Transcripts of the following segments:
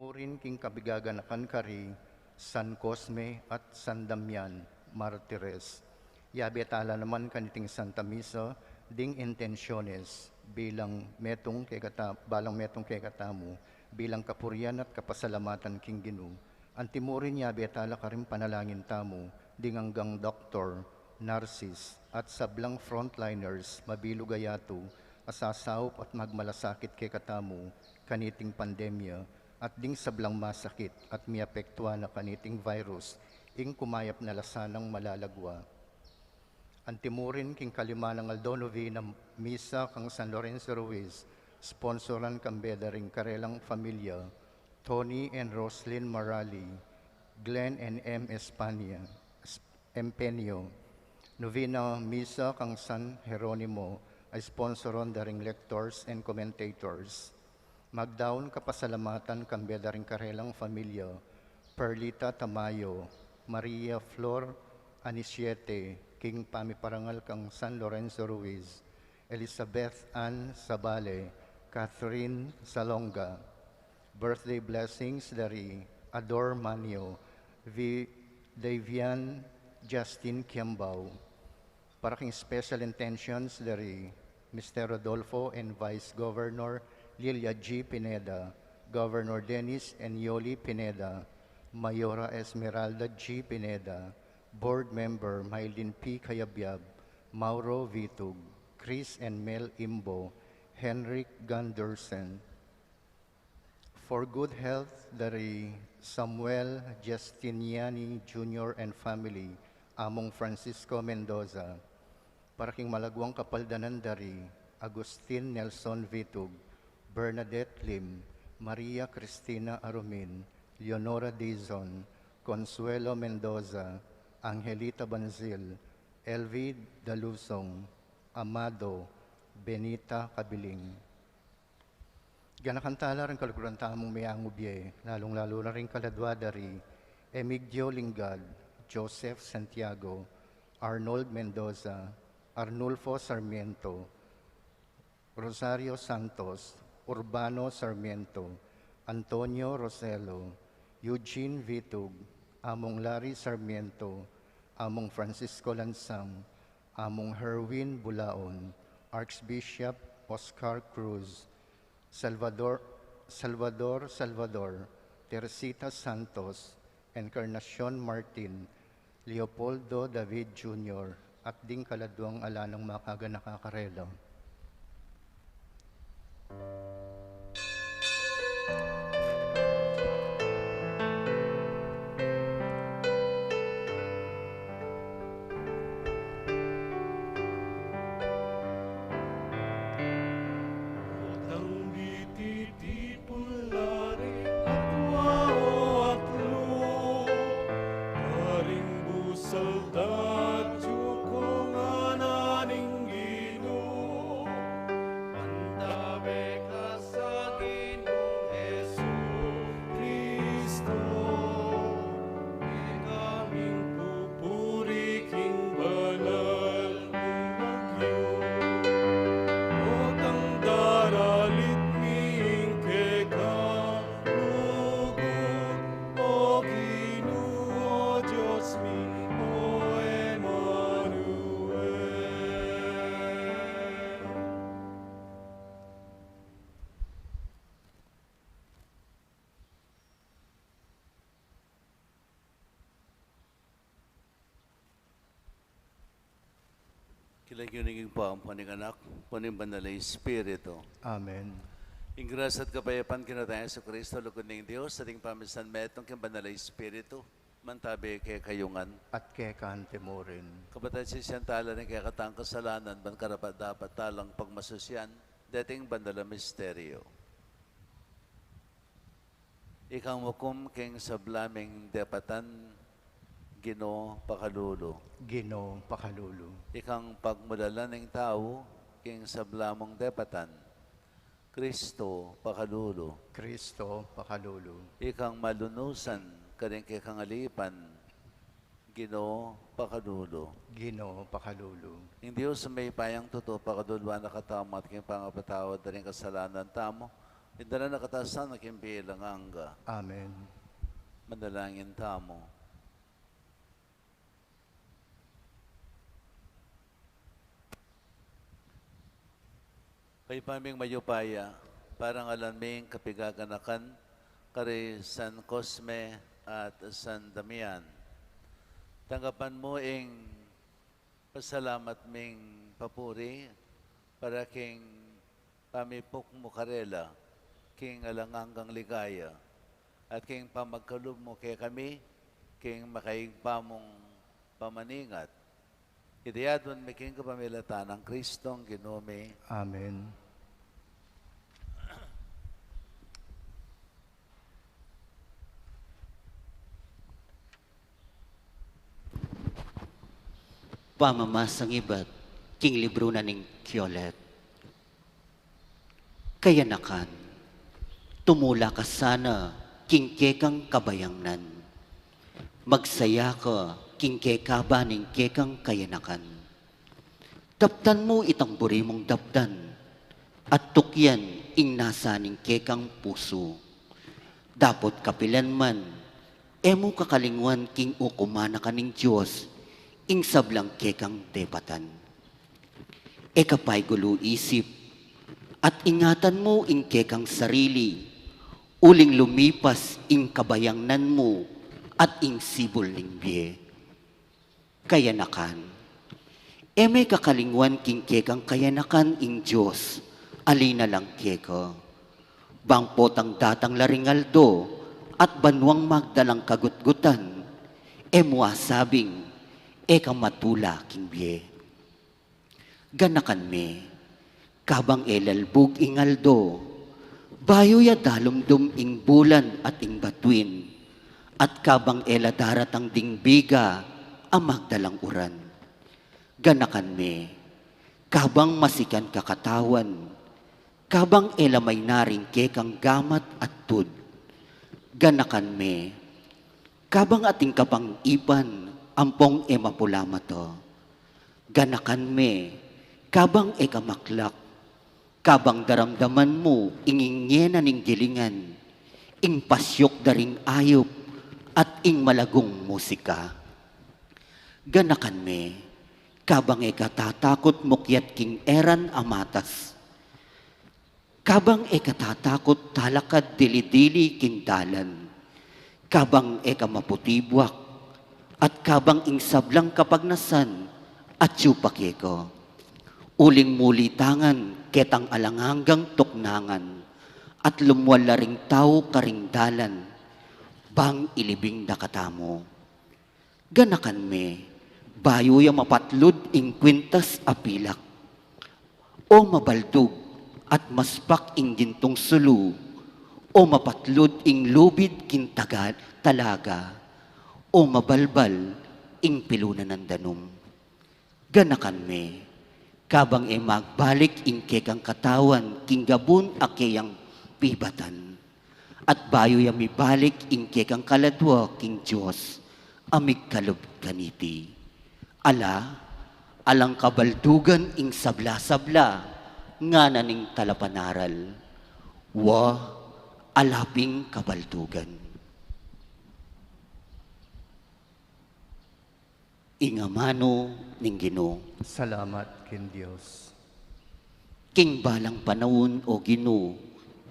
Urin king Kapigaganakan kari San Cosme at San Damian, Martires. Yabi tala naman kaniting Santa Misa ding intentiones balang metong kay katamu bilang kapurian at kapasalamatan king Ginu. Antimurin yabi tala karim panalangin tamu ding hanggang doktor, narsis at sablang frontliners mabilugayatu asasaup at magmalasakit kay katamu kaniting pandemya at ding sablang masakit at miapektua na kaniting virus, ing kumayap na lasanang malalagwa. Antimurin king kalimanang aldo Novena misa kang San Lorenzo Ruiz, sponsoran kambeda ring karelang familia, Tony and Roslyn Marali, Glenn and M. Empeño. Novena misa kang San Geronimo, ay sponsoron daring lectors and commentators. Magdaon kapasalamatan kambeda ring karelang familia, Perlita Tamayo, Maria Flor Anisiete, king pamiparangal kang San Lorenzo Ruiz, Elizabeth Ann Sabale, Catherine Salonga. Birthday blessings dari Ador Manio, Davian Justin Kiambao. Para king special intentions dari Mr. Rodolfo and Vice Governor Lilia G. Pineda, Governor Dennis and Yoli Pineda, Mayora Esmeralda G. Pineda, Board Member Maylin P. Kayabyab, Mauro Vitug, Chris and Mel Imbo, Henrik Gunderson. For good health, dari Samuel Justiniani Jr. and family, Among Francisco Mendoza. Para king malagwang kapaldanan dari Agustin Nelson Vitug, Bernadette Lim, Maria Cristina Arumin, Leonora Dizon, Consuelo Mendoza, Angelita Banzil, Elvi Dalusong, Amado, Benita Kabiling. Ganakantala rin kalukuran tamong may angubye, lalong-lalo na rin kaladwa dari Emigdio Lingad, Joseph Santiago, Arnold Mendoza, Arnulfo Sarmiento, Rosario Santos, Urbano Sarmiento, Antonio Roselo, Eugene Vitug, Among Larry Sarmiento, Among Francisco Lansang, Among Herwin Bulaon, Archbishop Oscar Cruz, Salvador, Teresita Santos, Encarnacion Martin, Leopoldo David Jr., at ding kaladwang ala ng makaga nakakarelo. Kilagyan po ang panikanak, puning banal na Espiritu. Amen. Ingras at kapayapaan kinataya sa Kristo, lukod ng Diyos, sa ating pamisan metong kin banal na Espiritu, mantabi kay kayungan. At kay kante mo rin. Kapatid si Siyantala ng kaya katang kasalanan, ban karapat dapat talang pagmasusyan, dating banal na misteryo. Ikang mukum king sablaming depatan, Gino pakalulu. Gino pakalulu. Ikang pagmudala ng tao, king sablamong depatan, Kristo pakalulu. Kristo pakalulu. Ikang malunusan, karing kang alipan, Gino pakalulu. Gino pakalulu. Ang Diyos may payang totoo pakadulwa na katama at king pangapatawad na rin kasalanan tamo, Indala na katasan na kimbilang angga. Amen. Manalangin tamo. Kay paming mayupaya, parang alaming kapigaganakan, kare San Cosme at San Damian. Tanggapan mo ing pasalamat ming papuri para king pamipok mo karela, king alanganggang ligaya, at king pamagkalub mo kay kami, king makaigpa mong pamaningat. Idiyadon mi king kapamilatan ng Kristong Ginome. Amen. Pamamasang iba't king libro na ning Kyolet. Kayanakan, tumula ka sana king kekang kabayangnan. Magsaya ka king kekaba ning kekang kayanakan. Daptan mo itang buri mong daptan at tukyan ing nasa ning kekang puso. Dapot kapilan man, emo kakalingwan king ukumana ka ning Diyos ing sablang kekang debatan. Ekapay gulo isip, at ingatan mo ing kekang sarili, uling lumipas ing kabayangnan mo, at ing sibol ning biye. Kayanakan, eme kakalingwan king kekang kayanakan ing Diyos, alina lang keka. Bangpot ang datang laringaldo, at banwang magdalang kagutgutan, emwa sabing, eka matula king biye. Ganakan me, kabang elalbog ing aldo, bayo ya dalumdum ing bulan at ing batuin, at kabang eladarat ang dingbiga, amag dalang uran. Ganakan me, kabang masikan kakatawan, kabang elamay naring kekang gamat at tud. Ganakan me, kabang ating kapang ipan, ampong emapulama to. Ganakan me, kabang ekamaklak, kabang daramdaman mo, ingingye na ning gilingan, ing pasyok daring ayop, at ing malagong musika. Ganakan me, kabang ekatatakot mukyat king eran amatas, kabang ekatatakot talakad dili-dili king dalan, kabang ekamaputibwak, at kabang ing sablang kapagnasan at supakeko. Uling muli tangan ketang alanganggang tuknangan at lumwala ring tao karing dalan bang ilibing nakatamo. Ganakan me, bayo ya mapatlod ing kwintas apilak o mabaldog at maspak ing gintong sulu o mapatlod ing lubid kintagad talaga o mabalbal ing pilunan ng danum. Ganakan me, kabang e magbalik ing kekang katawan, king gabun akeyang pibatan. At bayo yami balik ing kekang kaladwa, king Diyos, amig kalub kaniti. Alang kabaldugan ing sabla-sabla, nga naning talapanaral. Alaping kabaldugan. Ingamano ning Ginoo. Salamat kin Diyos. King balang panahon o Ginoo,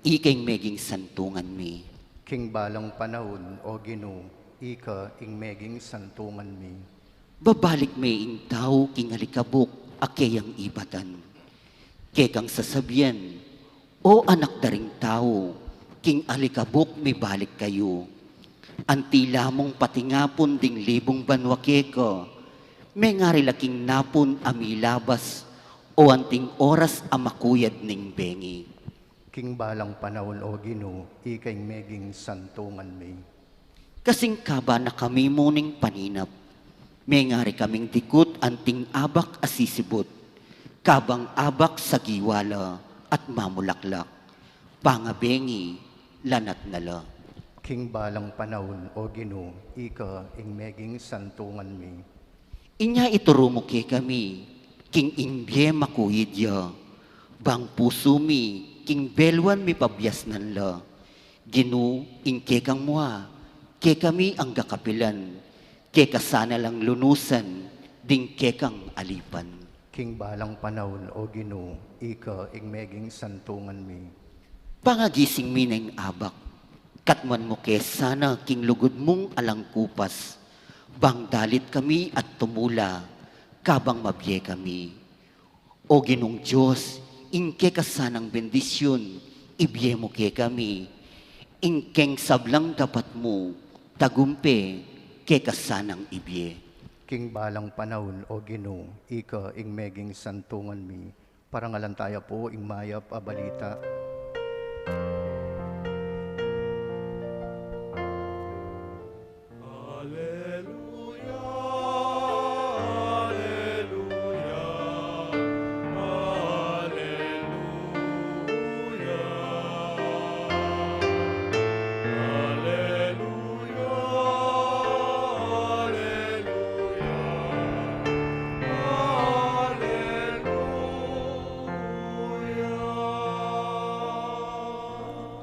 iking meging santungan mi. King balang panahon o Ginoo, ika ing meging santungan mi. Babalik may ing tao king alikabok akeyang ibatan. Kekang sasabian, o anak daring tao, king alikabok may balik kayo. Antila mong patingapon ding libong banwa keko, may nga rilaking napon amilabas o anting oras amakuyad ning bengi. King balang panahon o Ginoo, ikay meging santungan mi. Kasing kaba na kami muning paninap, may nga ri kaming dikot anting abak asisibot, kabang abak sa giwala at mamulaklak, pangabengi lanat nala. King balang panahon o Ginoo, ika ing meging santungan mi. Inya iturumo ke kami, king imbye makuyid ya, Bang puso mi, king belwan mi pabiyas nan la. Ginu, ingke kang mua, ke kami ang gakapilan, ke kasana lang lunusan, ding ke kang alipan. King balang panahon o Ginoo, ika ing meging santungan mi. Pangagising mi ng abak, katman mo ke sana king lugod mong alangkupas, bang dalit kami at tumula, kabang mabye kami. O Ginong Diyos, ingke kasanang bendisyon, ibye mo ke kami, ingkeng sablang dapat mo, tagumpe, ke kasanang ibye. King balang panahon o Ginoo, ika ing meging santungan mi. Parangalan tayo po ing mayap a balita.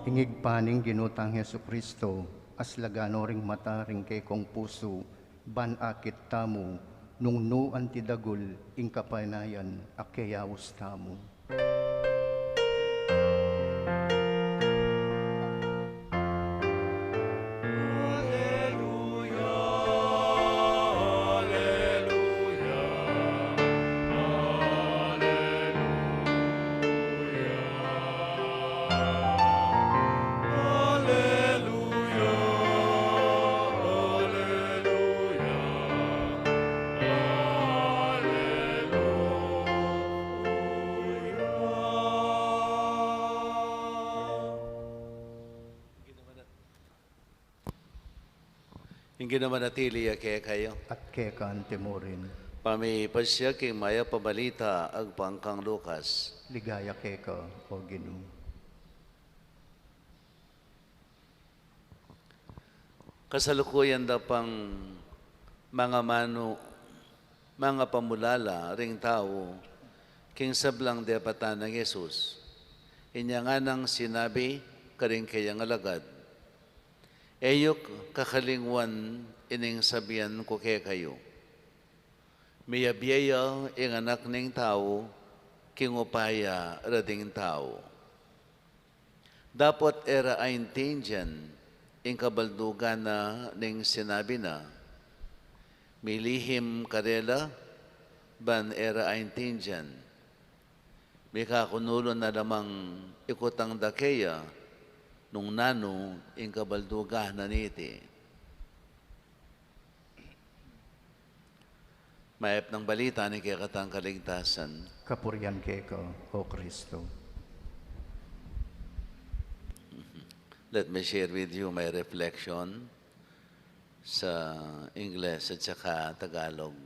Ingig paning ginutang Hesu Kristo, as lagano ring mata ring kay kong puso, ban akit tamo, nung nuan ti dagul, ing kapanayan, akyayawas tamo. Yung ginamanatili kaya kayo. At keka ang timorin, Pamipasya king maya pabalita agpangkang Lukas. ligaya keka o Ginoo. Kasalukuyan da pang mga mga pamulala ring tao, king sablang depatan ng Yesus. Inya nga nang sinabi, karing kayang alagad. Eyok kakalingwan ining sabihan ko kay kayo. Miyabiyaya ing anak ning tao, king upaya rading tao. Dapat era aintin dyan, ing kabaldugan na ning sinabi na, milihim karela, ban era aintin dyan. May kakunulo na lamang ikutang dakeya, nung nano ing kabaldugan na niti. Maep ng balita ni kaya kaligtasan. Kapurian keka o Kristo. Let me share with you my reflection sa Ingles at saka Tagalog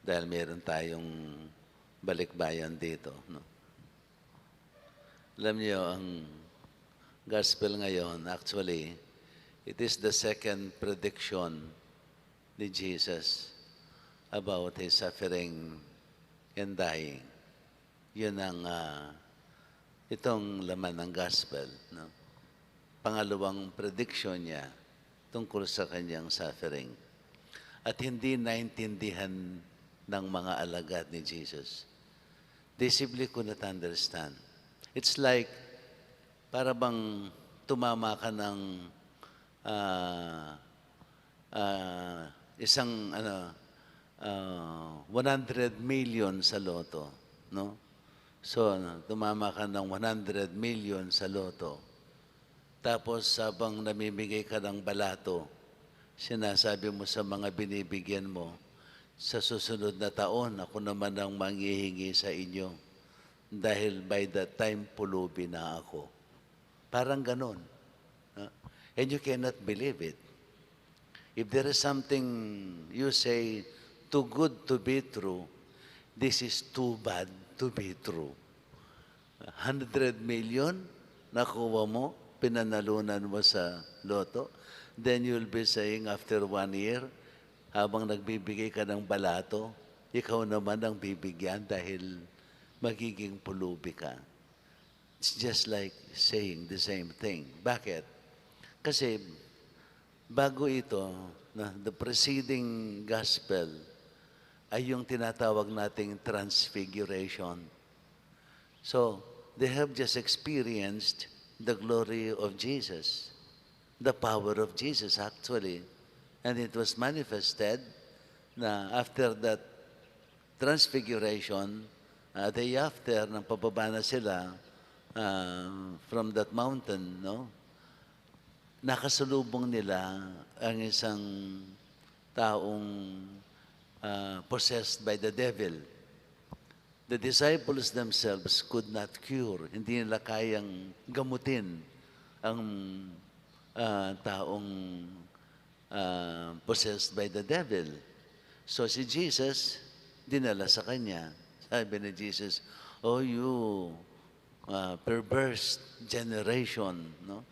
dahil meron tayong balikbayan dito. No? Alam niyo, ang gospel ngayon, actually, it is the second prediction ni Jesus about His suffering and dying. Yun ang itong laman ng gospel. No? Pangalawang prediction niya tungkol sa kanyang suffering. At hindi naintindihan ng mga alagad ni Jesus. They simply could not understand. It's like, para bang tumama ka ng isang 100 million sa loto, no? So, tumama ka ng 100 million sa loto. Tapos, habang namimigay ka ng balato, sinasabi mo sa mga binibigyan mo, sa susunod na taon, ako naman ang manghihingi sa inyo. Dahil by that time, pulubi na ako. Parang ganon. And you cannot believe it. If there is something you say, too good to be true, this is too bad to be true. 100 million, nakuha mo, pinanalunan mo sa loto, then you'll be saying after 1 year, habang nagbibigay ka ng balato, ikaw naman ang bibigyan dahil magiging pulubi ka. It's just like saying the same thing. Bakit? Kasi bago ito, the preceding gospel ay yung tinatawag nating transfiguration. So, they have just experienced the glory of Jesus, the power of Jesus actually. And it was manifested na after that transfiguration, day after, nang pababa na sila from that mountain, no? Nakasalubong nila ang isang taong possessed by the devil. The disciples themselves could not cure. Hindi nila kayang gamutin ang taong possessed by the devil. So si Jesus, dinala sa kanya. Sabi ni Jesus, "Oh, you perverse generation, no?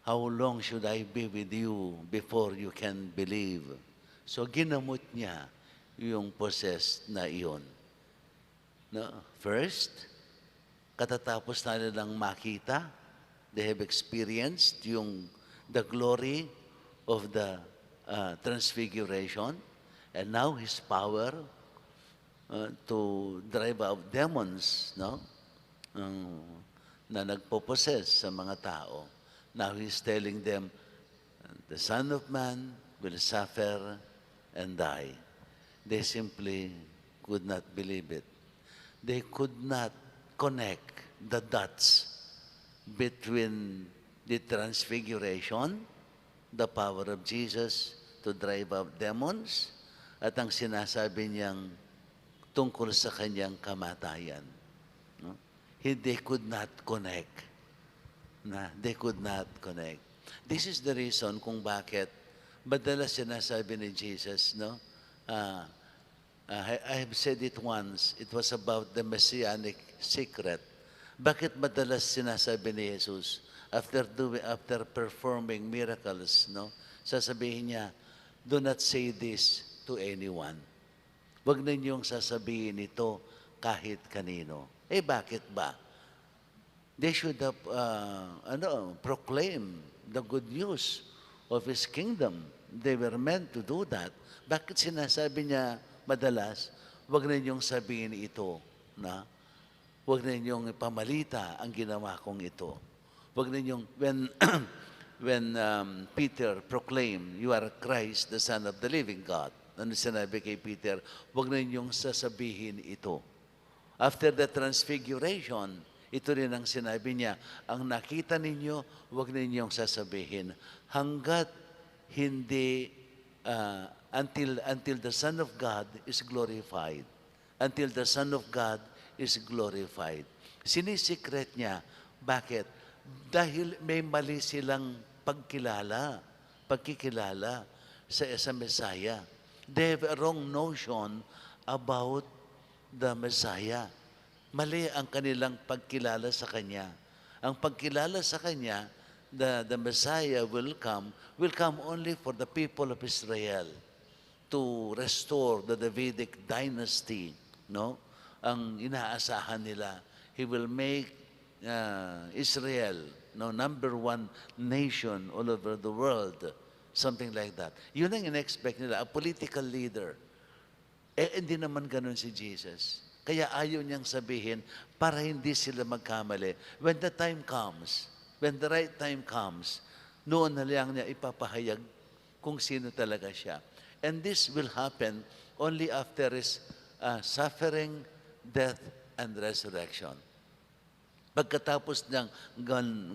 How long should I be with you before you can believe?" So ginamot niya yung possessed na iyon. No? First, katatapos na nilang makita, they have experienced the glory of the transfiguration, and now His power to drive out demons, no? Na nagpo-possess sa mga tao. Now He's telling them, the Son of Man will suffer and die. They simply could not believe it. They could not connect the dots between the transfiguration, the power of Jesus to drive out demons, at ang sinasabi niyang tungkol sa kanyang kamatayan. No? They could not connect. They could not connect. This is the reason kung bakit madalas sinasabi ni Jesus, no? I have said it once, it was about the messianic secret. Bakit madalas sinasabi ni Jesus after performing miracles, no? Sasabihin niya, "Do not say this to anyone." Huwag ninyong sasabihin ito kahit kanino. Bakit ba? They should have proclaimed the good news of His kingdom. They were meant to do that. Bakit sinasabi niya madalas, huwag ninyong sabihin ito, na huwag ninyong ipamalita ang ginawa kong ito. Huwag ninyong, when Peter proclaimed, "You are Christ, the Son of the living God," ano sinabi kay Peter, huwag ninyong sasabihin ito. After the transfiguration, ito rin ang sinabi niya, ang nakita ninyo, huwag ninyong sasabihin, hanggat hindi, until the Son of God is glorified. Until the Son of God is glorified. Sinisikret niya. Bakit? Dahil may mali silang pagkikilala sa Messiah. They have a wrong notion about the Messiah. Mali ang kanilang pagkilala sa Kanya. Ang pagkilala sa Kanya, the Messiah will come only for the people of Israel to restore the Davidic dynasty, no? Ang inaasahan nila, He will make Israel, no, number one nation all over the world, something like that. Yun ang in-expect nila, a political leader. Hindi naman ganun si Jesus. Kaya ayaw niyang sabihin para hindi sila magkamali. When the time comes, when the right time comes, noon na lang niya ipapahayag kung sino talaga siya. And this will happen only after His suffering, death, and resurrection. Pagkatapos niyang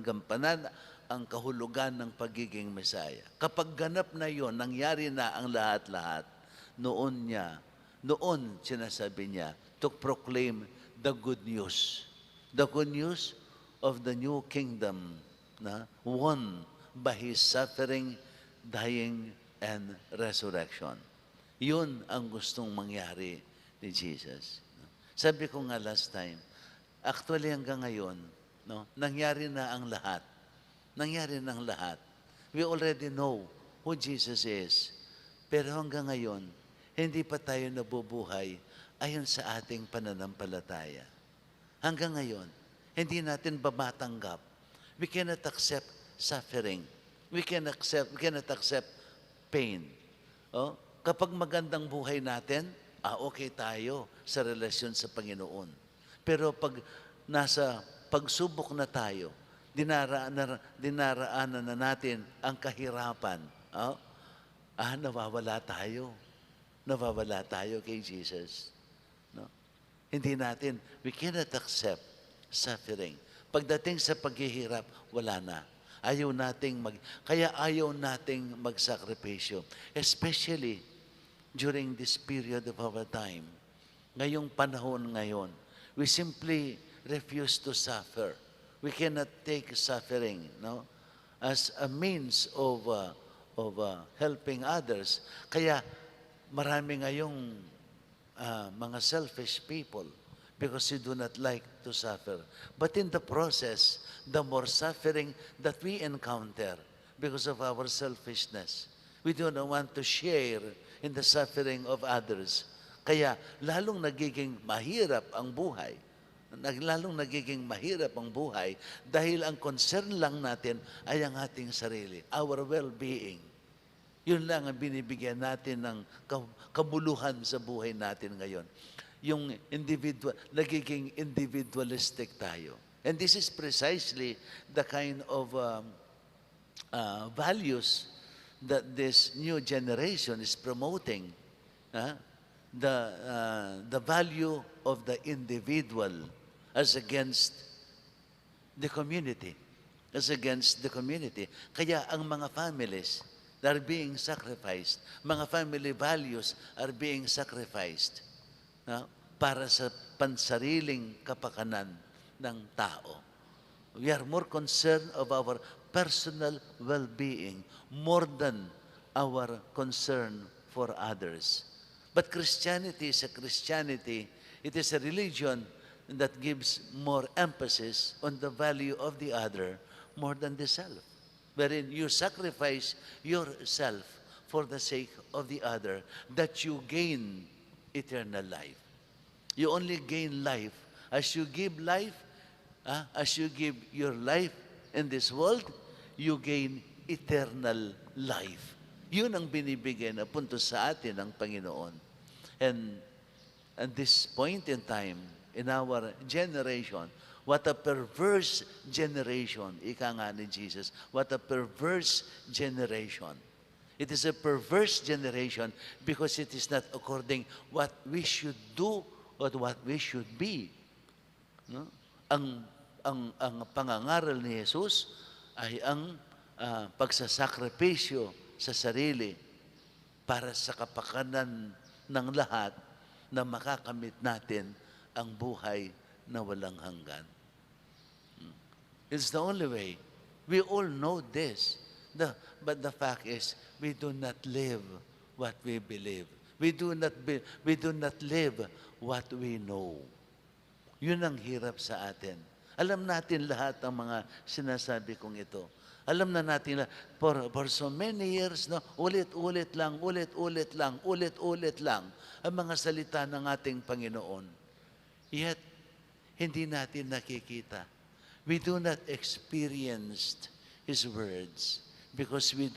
gampanan ang kahulugan ng pagiging Messiah. Kapag ganap na yon, nangyari na ang lahat-lahat, noon sinasabi niya, to proclaim the good news. The good news of the new kingdom, na won by His suffering, dying, and resurrection. Yun ang gustong mangyari ni Jesus. Sabi ko nga last time, actually hanggang ngayon, no, nangyari na ang lahat. Nangyari na ang lahat. We already know who Jesus is. Pero hanggang ngayon, hindi pa tayo nabubuhay ayon sa ating pananampalataya. Hanggang ngayon, hindi natin matanggap. We cannot accept suffering. We cannot accept pain. Oh, kapag magandang buhay natin, okay tayo sa relasyon sa Panginoon. Pero pag nasa pagsubok na tayo, dinaraanan na natin ang kahirapan, nawawala tayo. Nawawala tayo kay Jesus. No? Hindi natin, we cannot accept suffering. Pagdating sa paghihirap, wala na. Kaya ayaw nating magsakripisyo. Especially during this period of our time. Ngayong panahon ngayon, we simply refuse to suffer. We cannot take suffering, no, as a means of helping others. Kaya marami ngayong mga selfish people because you do not like to suffer. But in the process, the more suffering that we encounter because of our selfishness, we do not want to share in the suffering of others. Kaya lalong nagiging mahirap ang buhay. Lalong nagiging mahirap ang buhay dahil ang concern lang natin ay ang ating sarili, our well-being. Yun lang ang binibigyan natin ng kabuluhan sa buhay natin ngayon. Yung nagiging individualistic tayo. And this is precisely the kind of values that this new generation is promoting. The value of the individual as against the community. As against the community. Kaya ang mga families are being sacrificed. Mga family values are being sacrificed para sa pansariling kapakanan ng tao. We are more concerned of our personal well-being more than our concern for others. But Christianity is a Christianity. It is a religion that gives more emphasis on the value of the other more than the self, wherein you sacrifice yourself for the sake of the other, that you gain eternal life. You only gain life as you give life, as you give your life in this world, you gain eternal life. Yun ang binibigay na punto sa atin ng Panginoon. And at this point in time, in our generation, what a perverse generation, ika nga ni Jesus, what a perverse generation. It is a perverse generation because it is not according what we should do or what we should be. No? Ang pangangaral ni Jesus ay ang pagsasakripisyo sa sarili para sa kapakanan ng lahat na makakamit natin ang buhay na walang hanggan. It's the only way. We all know this. But the fact is, we do not live what we believe. We do not live what we know. Yun ang hirap sa atin. Alam natin lahat ang mga sinasabi kong ito. Alam na natin na for so many years, no, ulit-ulit lang ang mga salita ng ating Panginoon. Yet, hindi natin nakikita. We do not experience His words because we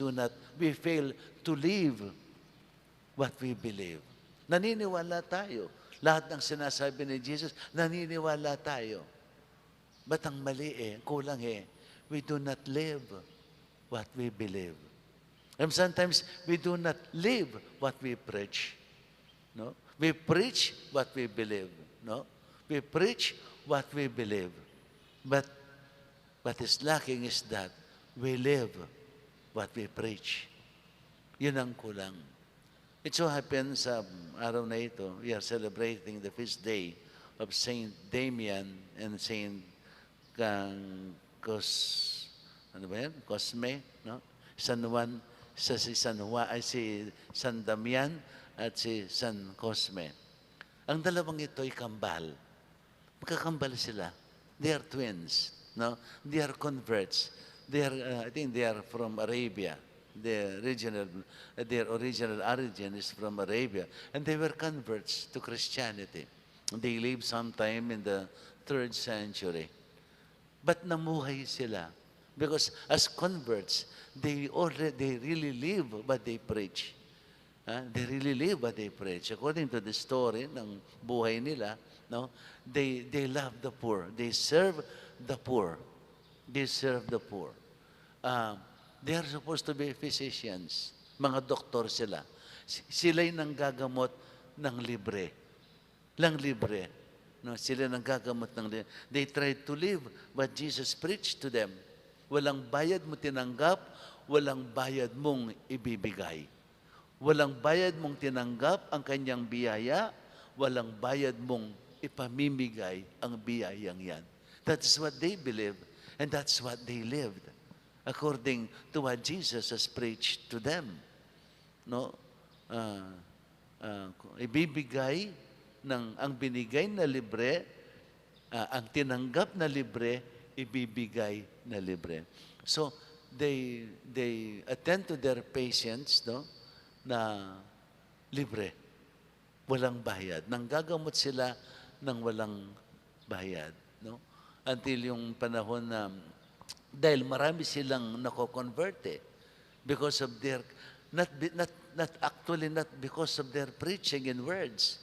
fail to live what we believe. Naniniwala tayo. Lahat ng sinasabi ni Jesus, naniniwala tayo. But ang mali kulang we do not live what we believe. And sometimes we do not live what we preach. No? We preach what we believe. No? We preach what we believe. But what is lacking is that we live what we preach. Yun ang kulang. It so happens sa araw na ito, we are celebrating the feast day of Saint Damian and Saint Cosme, no? Si San Damian at si San Cosme. Ang dalawang ito ay kambal. Magkakambal sila. They are twins, no? They are converts. I think they are from Arabia. Their original origin is from Arabia, and they were converts to Christianity. They lived sometime in the 3rd century. But namuhay sila. Because as converts, they really live what they preach. They really live what they preach. According to the story ng buhay nila, no, they love the poor. They serve the poor. They serve the poor. They are supposed to be physicians. Mga doktor sila. Sila'y nanggagamot ng libre. Lang libre. No, sila nanggagamot ng libre. They tried to live what Jesus preached to them. Walang bayad mo tinanggap, walang bayad mong ibibigay. Walang bayad mong tinanggap ang kanyang biyaya, walang bayad mong ipamimigay ang biyayang yan. That's what they believed, and that's what they lived, according to what Jesus has preached to them. No? Ibibigay ang binigay na libre, ang tinanggap na libre, ibibigay na libre. So, they attend to their patients, no, na libre. Walang bayad. Nanggagamot sila ng walang bayad. No? Until yung panahon na, dahil marami silang nako-convert because of their, not because of their preaching in words,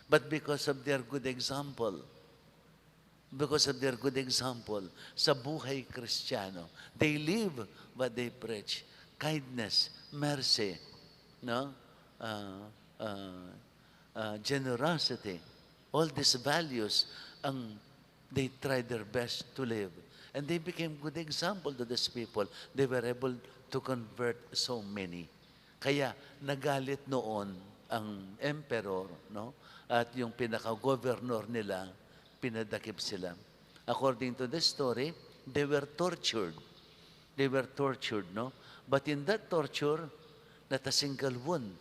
but because of their good example. Because of their good example sa buhay Kristiyano. They live what they preach. Kindness, mercy, no? Generosity. All these values, they tried their best to live. And they became good example to these people. They were able to convert so many. Kaya nagalit noon ang emperor, no? At yung pinaka-governor nila, pinadakip sila. According to the story, they were tortured. They were tortured, no? But in that torture, not a single wound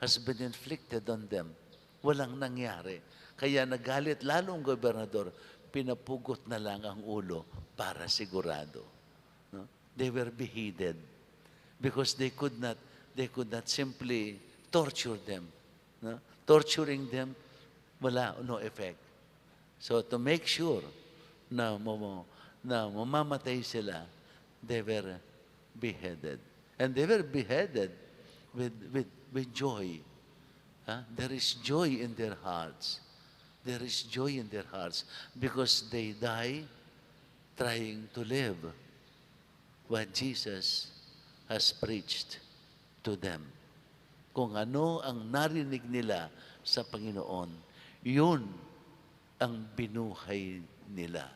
has been inflicted on them. Walang nangyari. Kaya nagalit lalong gobernador, pinapugot na lang ang ulo para sigurado. No? They were beheaded because they could not simply torture them. No? Torturing them, no effect. So to make sure na mamamatay sila, they were beheaded. And they were beheaded with joy. There is joy in their hearts. There is joy in their hearts because they die trying to live what Jesus has preached to them. Kung ano ang narinig nila sa Panginoon, yun ang binuhay nila.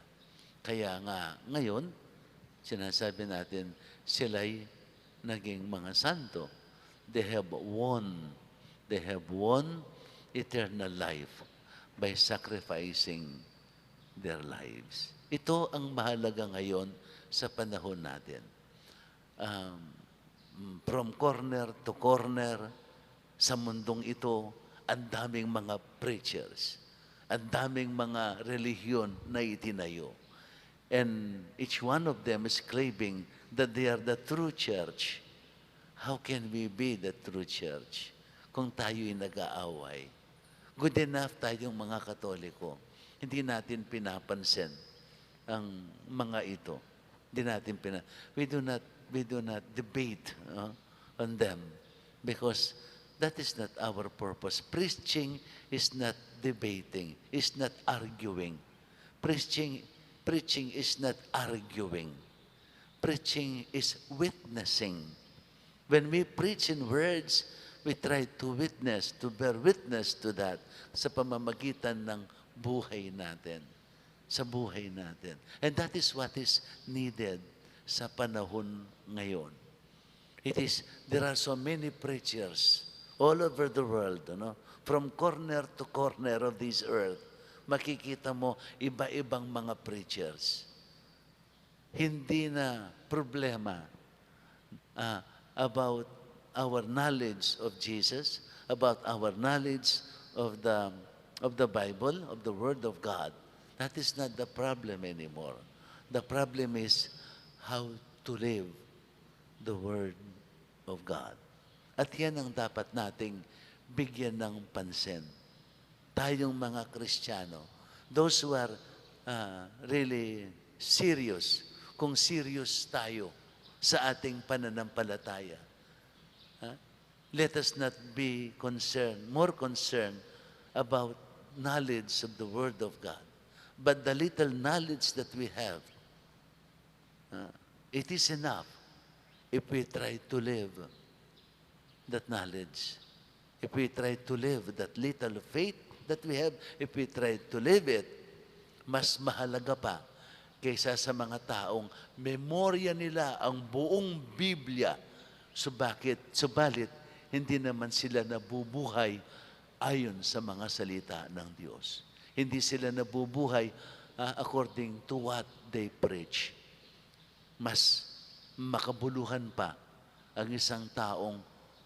Kaya nga, ngayon, sinasabi natin, sila'y naging mga santo. They have won eternal life by sacrificing their lives. Ito ang mahalaga ngayon sa panahon natin. From corner to corner, sa mundong ito, ang daming mga preachers. Ang daming mga relihiyon na itinayo. And each one of them is claiming that they are the true church. How can we be the true church kung tayo'y nag-aaway? Good enough tayong mga Katoliko. Hindi natin pinapansin ang mga ito. We do not debate on them because that is not our purpose. Preaching is not debating, is not arguing. Preaching is not arguing. Preaching is witnessing. When we preach in words, we try to bear witness to that sa pamamagitan ng buhay natin. Sa buhay natin. And that is what is needed sa panahon ngayon. There are so many preachers all over the world, from corner to corner of this earth, makikita mo iba-ibang mga preachers. Hindi na problema about our knowledge of Jesus, about our knowledge of the Bible, of the Word of God. That is not the problem anymore. The problem is how to live the Word of God. At yan ang dapat nating bigyan ng pansin. Tayong mga Kristiyano, those who are really serious, kung serious tayo sa ating pananampalataya. Let us not be more concerned about knowledge of the Word of God. But the little knowledge that we have, it is enough if we try to live that knowledge. If we try to live that little faith that we have, if we try to live it, mas mahalaga pa kaysa sa mga taong memorya nila ang buong Biblia. Subalit, hindi naman sila nabubuhay ayon sa mga salita ng Diyos. Hindi sila nabubuhay according to what they preach. Mas makabuluhan pa ang isang taong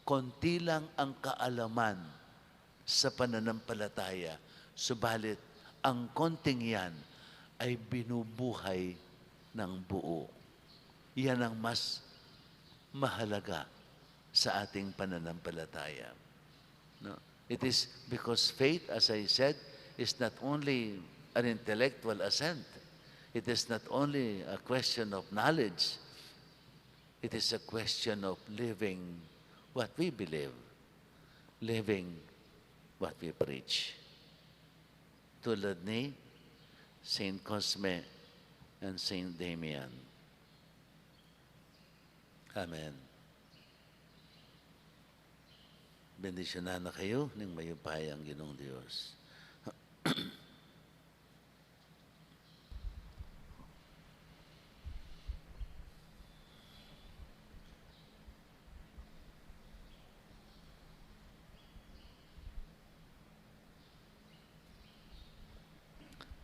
konti lang ang kaalaman sa pananampalataya, subalit ang konting yan ay binubuhay ng buo. Yan ang mas mahalaga sa ating pananampalataya. No? It is because faith, as I said, is not only an intellectual assent. It is not only a question of knowledge. It is a question of living what we believe, living what we preach. Tulad ni Saint Cosme and Saint Damian. Amen. Bendisyonan na kayo ng mayupay ang Ginoong Diyos.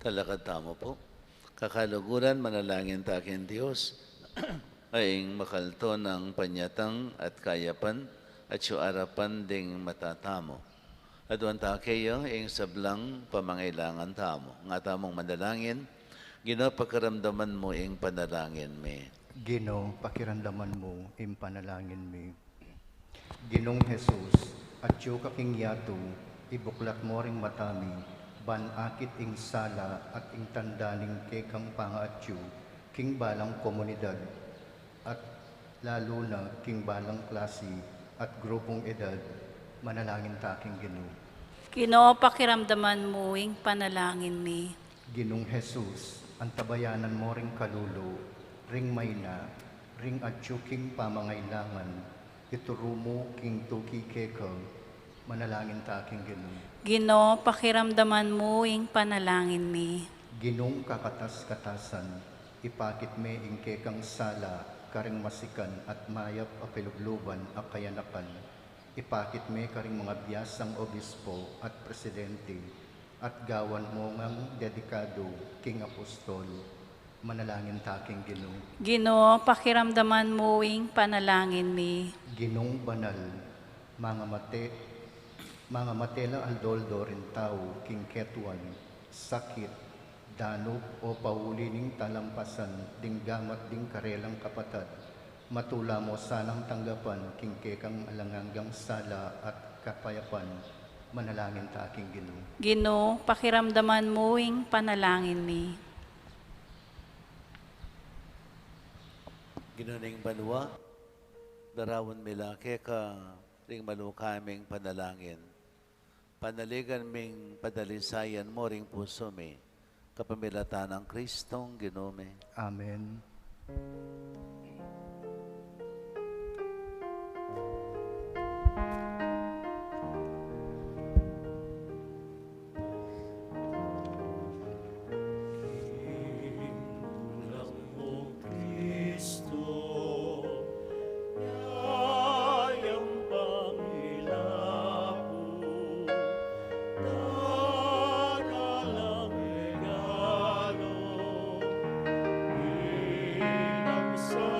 Talakad tamo po. Kakaluguran, manalangin ta akin Diyos, ay makalto ng panyatang at kayapan at arapan ding matatamo. At wanta kayo ang sablang pamangailangan tamo. Nga tamong manalangin, Ginoo, pakaramdaman mo ang panalangin mi. Ginoo, pakiramdaman mo ing panalangin mi. Ginong Jesus, at yu kaking yato, ibuklat mo ring matami, ban akit ing sala at ing tandaning kekang pangaatyu, king balang komunidad, at lalo na king balang klase at grupong edad, manalangin taking Ginoo. Ginoo, pakiramdaman mo ing panalangin mi. Ginong Jesus, ang tabayanan mo ring kalulo, ring mayna, ring atyu king pamangailangan, ituro mo king tuki kekang, manalangin taking Ginoo. Ginoo, pakiramdaman mo ing panalangin mi. Ginong kakatas-katasan, ipakit me ing kekang sala, karing masikan at mayap a pilugluban a kayanakan. Ipakit me karing mga biyasang obispo at presidente, at gawan mo ngang dedikado king apostol, manalangin taking Ginoo. Ginoo, pakiramdaman mo ing panalangin mi. Ginong banal, mga matela aldoldo rin tao, king ketuan, sakit, danog o pauli ning talampasan, ding gamat ding karelang kapatad, matula mo sanang tanggapan, king kekang alanganggang sala at kapayapan, manalangin taking Ginoo. Ginoo, pakiramdaman mo ing panalangin mi. Ginuning banwa, darawan milake ka, ring malukaming panalangin. Panaligan ming padalisayan mo ring puso mi, kapamilatan ng Kristong Ginome. Amen. Sa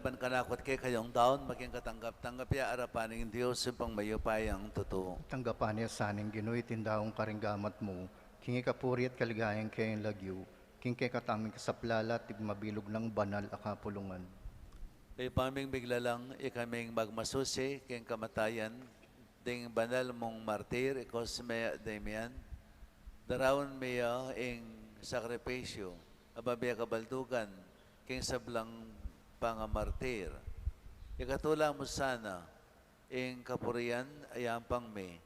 ban kanakot kay kayong taon, maging katanggap-tanggap ya arapaning Diyos, pang mayupayang totoo. Tanggapan niya saning Ginoy tindahong karinggamat mo, kingi kapuri at kaligayang kayang lagyo, king kay kataming kasaplala at mabilog ng banal akapulungan. Kay paming bigla lang, ikaming magmasusi, kayong kamatayan, ding banal mong martir, Cosme, Damian, darawon miya ing sakripisyo, ababiya kabaldugan, king sablang pangamartir. Ikatula mo sana, ing kapurian ayampang me.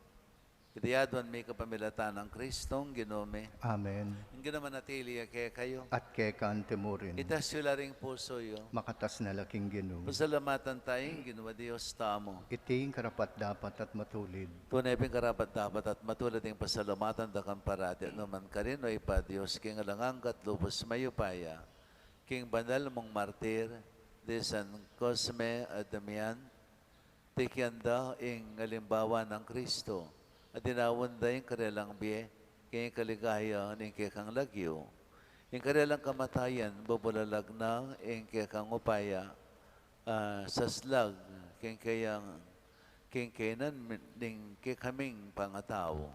Kitiyadwan may kapamilatan ng Kristong ginome. Amen. Ang ginamanatili kaya kayo. At kay kaantemurin, Itas yula ring puso yo. makatas na laking Ginoo. Pasalamatan tayong ginawa Diyos tamo. Iting karapat dapat at matulid. Tunay ping karapat dapat at matulad yung pasalamatan da kang parati at naman ka rin o ipa Diyos king alangangkat lupos mayupaya. King banal mong martir, de San Cosme at Damian, tikyan daw ing alimbawa ng Kristo. At dinawon da yung karelang biye, king kaligaya ng kekang lagyo. Yung karelang kamatayan, bubulalag na ing kekang upaya, sa slag, king kainan ning kikaming pangatao.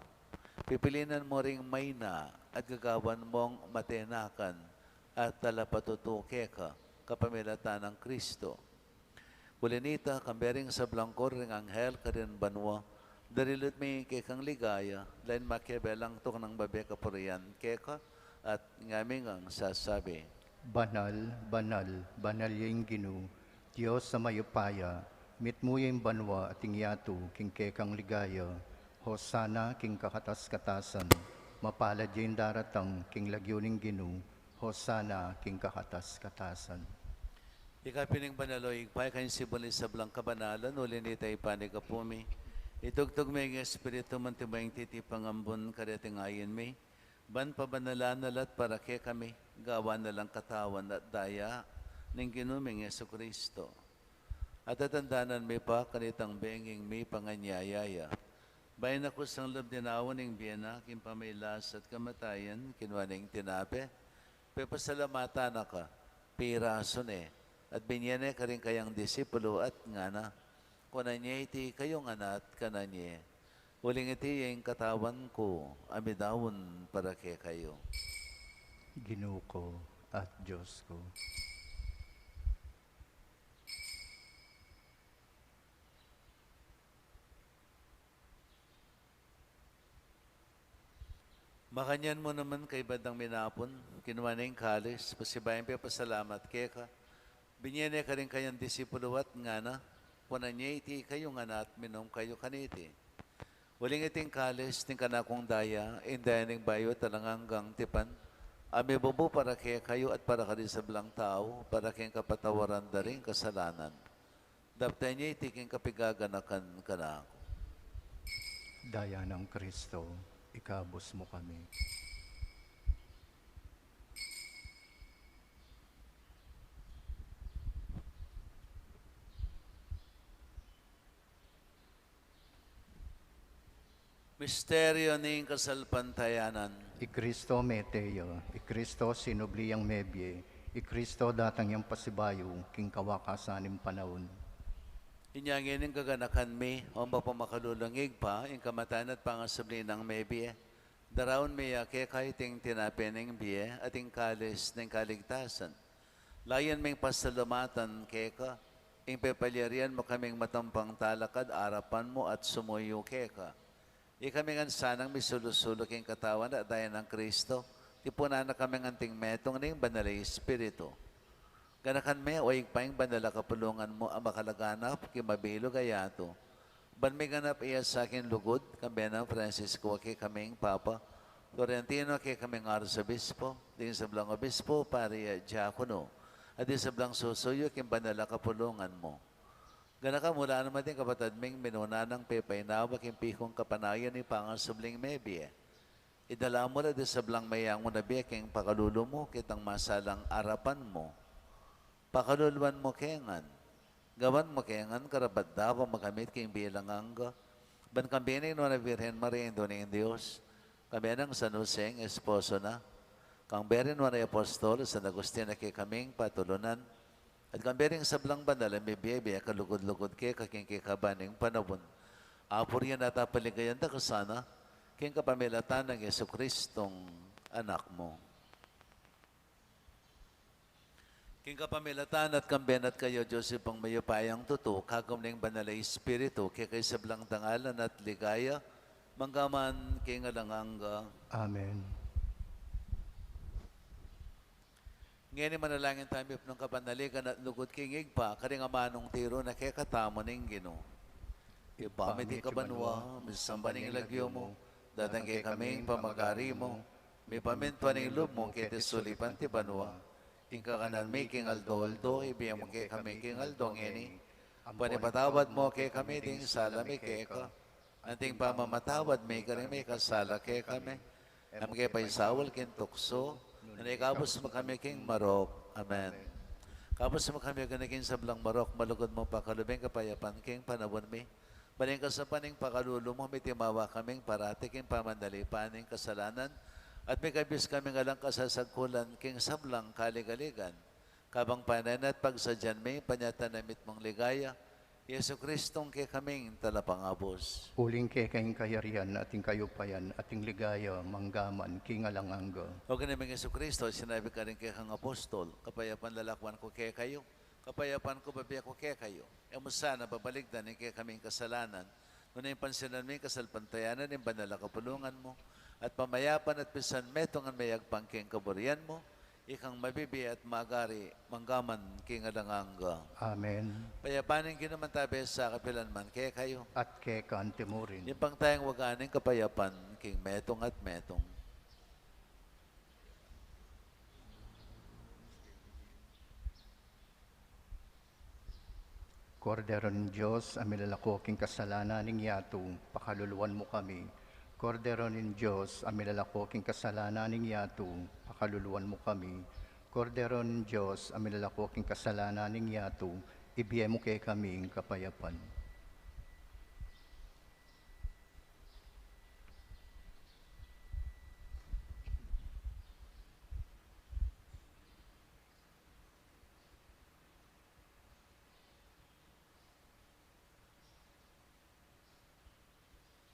Pipilinan mo ring mayna at gagawan mong matenakan at talapatutuke ka kapamilatan ng Kristo. Kulinita, kambering sa blangkor ring anghel karin banwa, darilut may kekang ligaya, lain makibelang tok ng babe kapurian keka, at ngaming ang sasabi. Banal, banal, banal yung Ginoo, Diyos sa mayupaya, mitmo yung banwa at ingyato, king kekang ligaya, Hosana king kakatas-katasan, mapalad yung daratang, king lagyuning Ginoo, Hosana king kakatas-katasan. Ikapining banaloy, pay kayong sibulis sa blang kabanalan, ulinita ipanikapumi. Itugtog may ng Espiritu mantibayang titipang ambon kareting ayin may. Ban pabanalanalat para ke kami, gawa na lang katawan at daya ng ginuming Yesu Kristo. At tatandanan may pa kanitang benging may panganyayaya. Bayan ako sang loob dinawan ng biyena, kimpamilas at kamatayan, kinwaning tinape. Pepasalamatan na ka, pirason at binyene ka rin kayang disipulo at ngana. Kunanya iti kayong anak kananye. Huling iti yung katawan ko, amidawon para kay kayo. Ginoo ko at Diyos ko. Makanyan mo naman kay Badang Minapon, kinuha na yung kalis, pasibayan pa pasalamat kay ka. Binyene ka rin kayang disipulo at ngana. Kunanya iti kayong anak, minom kayo kaniti. Waling iting kalis, ting kanakong daya, indaya ning bayo talanganggang tipan. Ami bubo para kay kayo at para ka sa blang tao, para kayong kapatawaran da rin kasalanan. Daptay niya iti king kapigaganakan ka na ako. Daya ng Kristo, ikabos mo kami. Misteryo ning kasalpantayanan. Ikristo meteo, Ikristo sinubliyang mebye, Ikristo datang yang pasibayo, king kawakasanim panaun. Inyangin ng kaganakan mi, o mapamakadulangig pa, yung kamatayan at pangasabli ng may biye. Darawon mi kaya kahit yung tinapin ng biye at yung kalis ng kaligtasan. Layan ming pasalamatan kaya ka, yung pepalyarian mo kaming matampang talakad, arapan mo at sumuyo kaya ka. Ikami nga sanang misulusulok yung katawan at daya ng Kristo. Tipuna na kami nga ting metong na yung banalay Espiritu. Ganakan me, o pa yung banala kapulungan mo ang makalaganap, kimabilo gayato. Ban may ganap iya sa akin lugod, kami ng Francisco, kay kaming Papa, Florentino, kay kaming Arzobispo, din sa blang Obispo, pari Diakono, at din sa blang susuyo, kim banala kapulungan mo. Ganaka mula naman din kapatid ming minuna ng pepay na waking pikong kapanayan ni pangasubling mebie. Idala mo na din sa blang mayang mo na biyaking pakalulo mo kitang masalang arapan mo. Pakaluluan mo kengan. Gawan mo kengan karabat daw magamit kayong bilang angga. Ban kambinin mo na Virgen Maria Indoning Diyos. Kami ng San Jose, esposo na. Kang berin mo na Apostol, San Agustin na kay kaming patulunan. At kambering sablang banal, may biyaya, kalugod-lugod kaya kaking kikabaning panabon. Apor yan at apaligayan da kasana, king kapamilatan ng Yesu Kristong anak mo. King kapamilatan at kambenat kayo, Joseph, ang mayupayang tuto, kagam ng banal na Espiritu, kaya kay sablang tangalan at ligaya, manggaman king alanganga. Amen. Ngayon manalangin tayo ng kapanaligan at lugod kingig pa, karing amanong tiro na kaya katamo ng Gino. Ipamiti ka banwa, misamba ng ilagyo mo, dadanggay kaming pamagari mo, may pamintuan ng loob mo, kaya tisulipan ti banwa. Tingka kanan may king aldo, ibiyang mo kaya kami king aldo ngeni. Panipatawad mo kaya kami ding sala may kaya ka. Anting pamamatawad may karing may kasala kaya kami. Am kaya paisawal kintukso, nanikabos mo kami king marok. Amen. Kabos mo kami ganagin sa blang marok, malugod mo pakalubing kapayapan king panabon mi. Baling ka sa paning pakalulo mo, may timawa kaming parati king pamandali paning kasalanan. At may kabis kaming alang kasasagkulan king sablang kaligaligan. Kabang panan at pagsadyan may panyatanamit mong ligaya. Yesu Kristong kay kaming talapangabos. Uling kay kayong kayarian, ating kayupayan, ating ligaya, manggaman, king alanganga. O ganaming Yesu Kristo, sinabi ka rin kay kang apostol, kapayapan lalakwan ko kay kayo, kapayapan ko babiya ko kay kayo. E mo sana babaligdan ni kay kaming kasalanan, ngunit yung pansinan mo yung kasalpantayanan, yung banala kapulungan mo, at pamayapan at pisan metong ang mayagpang king kaburian mo, ikang mabibi at magari, manggaman king alanganga. Amen. Payapanin ginaman tabi sa kapilan man kay kayo. At kay kantimurin. Yung pang tayong waganing kapayapan king metong at metong. Kordero ng Diyos, amilalakoking kasalanan ng yato, pakaluluwan mo kami. Kordero ng Diyos, amilalakoking kasalanan ng yato, pakaluluwan mo kami. Kordero ng Diyos, amilalakoking kasalanan ng yato, ibigay mo kay kaming kapayapan.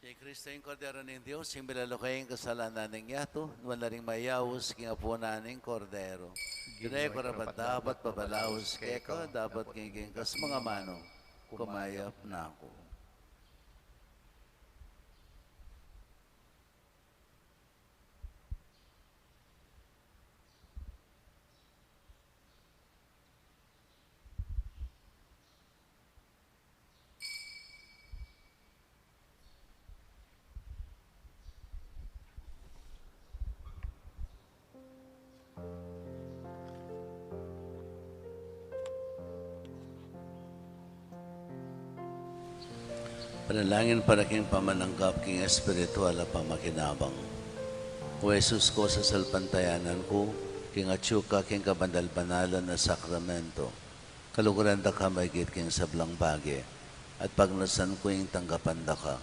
Kay Kristo yung kordero ng Diyos, yung bilalukay yung kasalanan ng yato, wala rin mayawos king apunan ng kordero. Dinay ko rapat dapat pabalaos kay ko, dapat kinging kas mga mano, kumayap na ako. Panalangin para king pamananggap king espiritual at pamakinabang. O Jesus ko sa salpantayanan ko, king atyuka king kabandal-banalan na sakramento, kaluguran da ka maigit king sablang bagi, at pagnasan ko yung tanggapan da ka.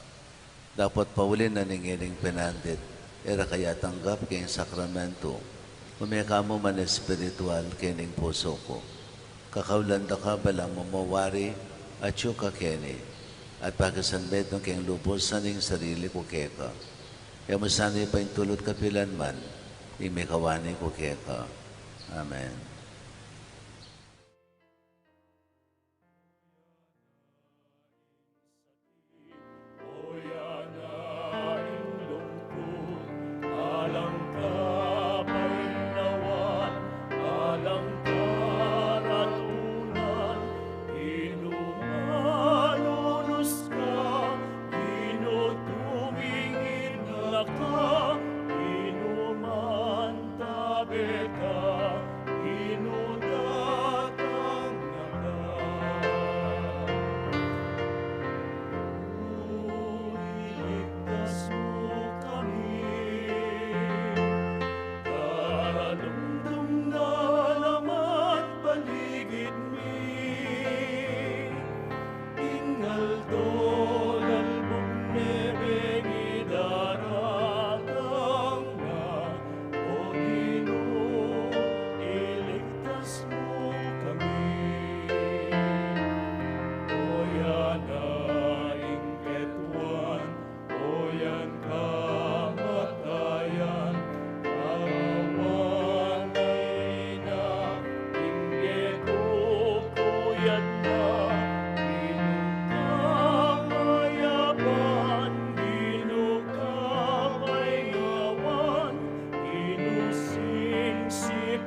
Dapat paulin na ningiling pinandit, era kaya tanggap king sakramento, umika mo man espiritual kining puso ko. Kakaulan da ka balang mamawari, atyuka kini, at pagkasanbet ng keng lubos sa ning sarili ko keka. Kaya mo sana'y paintulot kapilan man, imikawani ko keka. Amen.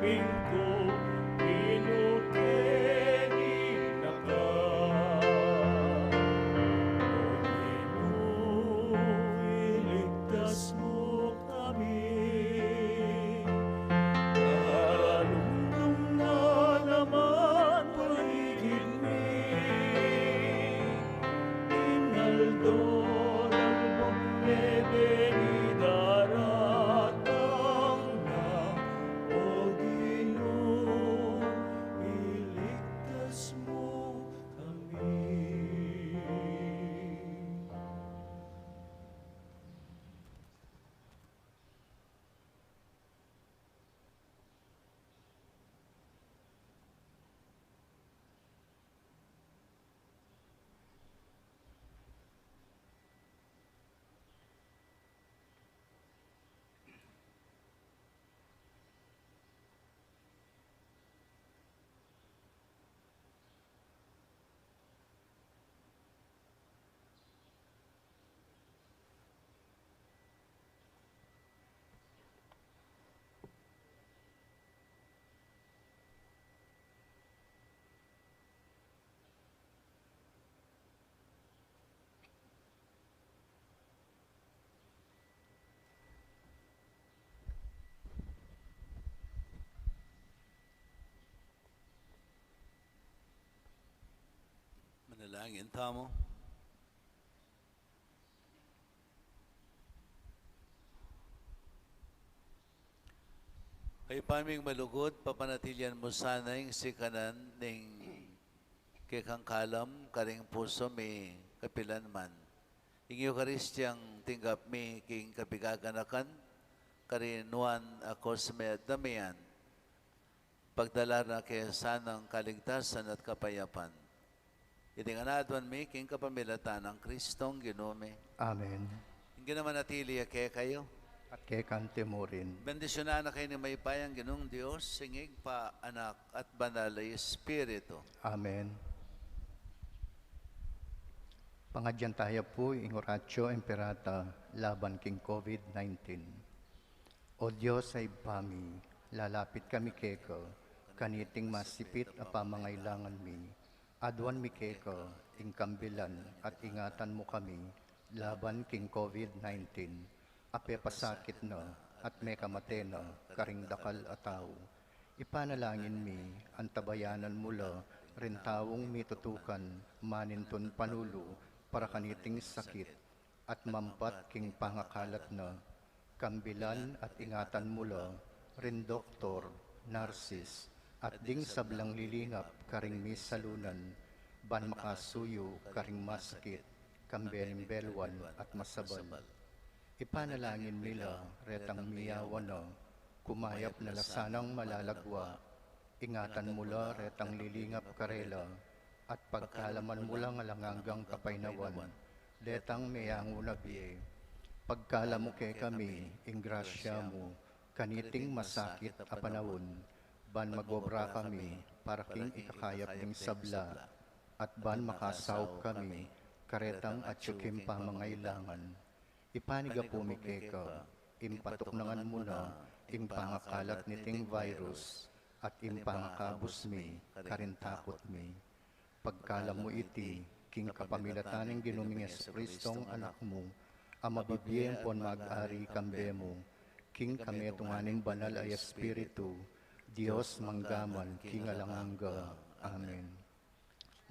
bingko inukeni naka. O Ginoo, iligtas mo kami. Kalundong na naman paligid mi. Inaldo ng buklebe ni daratang na. O Ginoo, iligtas mo kami. Manalangin tamo. Kay paming malugod, papanatilian mo sana yung sikanan ning kekang kalam, karing puso may kapilan man. Ing Eucharistyang tinggap mi king Kapigaganakan, karaniuan a Cosme at Damian. Pagdala na kay sanang kaligtasan at kapayapan. Itinganadwan mi king kapamilatan ng Kristong Ginome. Amen. Hindi naman natili kay kayo. At kay kang timurin. Bendisyonan na kayo ni may payang Ginong Diyos, singig pa, anak, at banal ay Espiritu. Amen. Pangadyan tayo po ing oratio imperata laban king COVID-19. O Diyos ay pami, lalapit kami keko, kaniting masipit a pamangailangan mi. Adwan mi keko, ing kambilan at ingatan mo kami, laban king COVID-19. Ape pasakit na at may kamate na karing dakal ataw. Ipanalangin mi, antabayanan mula, rin tawong mitutukan, maninton panulo, para kaniting sakit, at mampat king pangakalat na, kambilan at ingatan mula, rin doktor, narsis, at ding sablang lilingap, karing misalunan, ban makasuyo, karing maskit, kambening belwan at masabal. Ipanalangin nila, retang miyawan na, kumayap na lasanang malalagwa, ingatan mula, retang lilingap karela, at pagkalaman mula nga langanggang kapainawan, retang miyango na biye. Pagkala mo kay kami, ingrasya mo, kaniting masakit a panahon, ban magobra kami, para king ikakayap ng sabla, at ban makasaw kami, karetang at yukim pa mangailangan. Ipaniga po mi keka, impatuknangan mo na, ing pangakalat niting virus, at ing pangakabos mi, karintakot mi. Pagkala mo iti, king kapamilataning ginuming Kristong anak mo, ang mabibiyeng pon mag-ari kambe mo, king kami tunganin banal ay Espiritu, Diyos manggaman, king alanganga. Amen.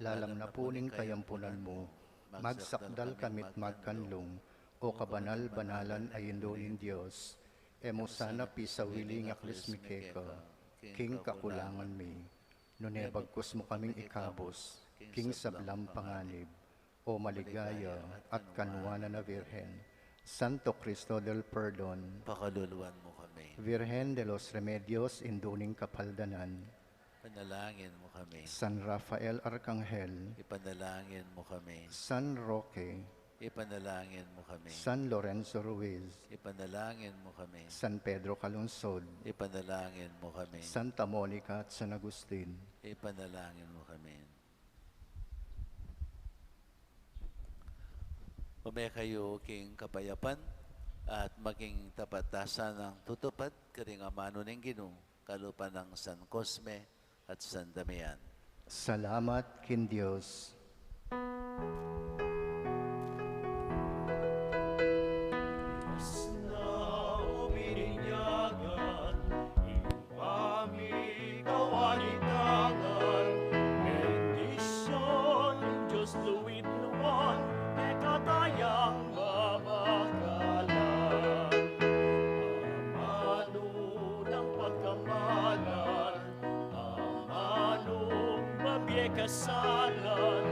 Lalam na puning kayampunan mo, magsakdal kamit magkanlong, o kabanal-banalan ay indunin Diyos, emo sana pisawili nga klis mi keka, king kakulangan mi, nunebagkos mo kaming ikabos, king sablam panganib, o maligaya at kanwana na Virhen, Santo Cristo del Perdon, Pakaluluan mo kami. Virgen de los Remedios induning kapaldanan, Panalangin mo kami. San Rafael Arcangel, Ipanalangin mo kami. San Roque, Ipanalangin mo kami. San Lorenzo Ruiz, Ipanalangin mo kami. San Pedro Calungsod, Ipanalangin mo kami. Santa Monica at San Agustin, Ipanalangin mo kami. Pumaya kayo king kapayapan at maging tapatasan ng tutupad karing amano ng Ginoo kalupa ng San Cosme at San Damian. Salamat kin Diyos. na o bininyagan, infami kawanitangan, bendisyon ng Diyos luwit luwan, e katayang mabakalan. Amano ng pagkamalan, amano babiye kasalan,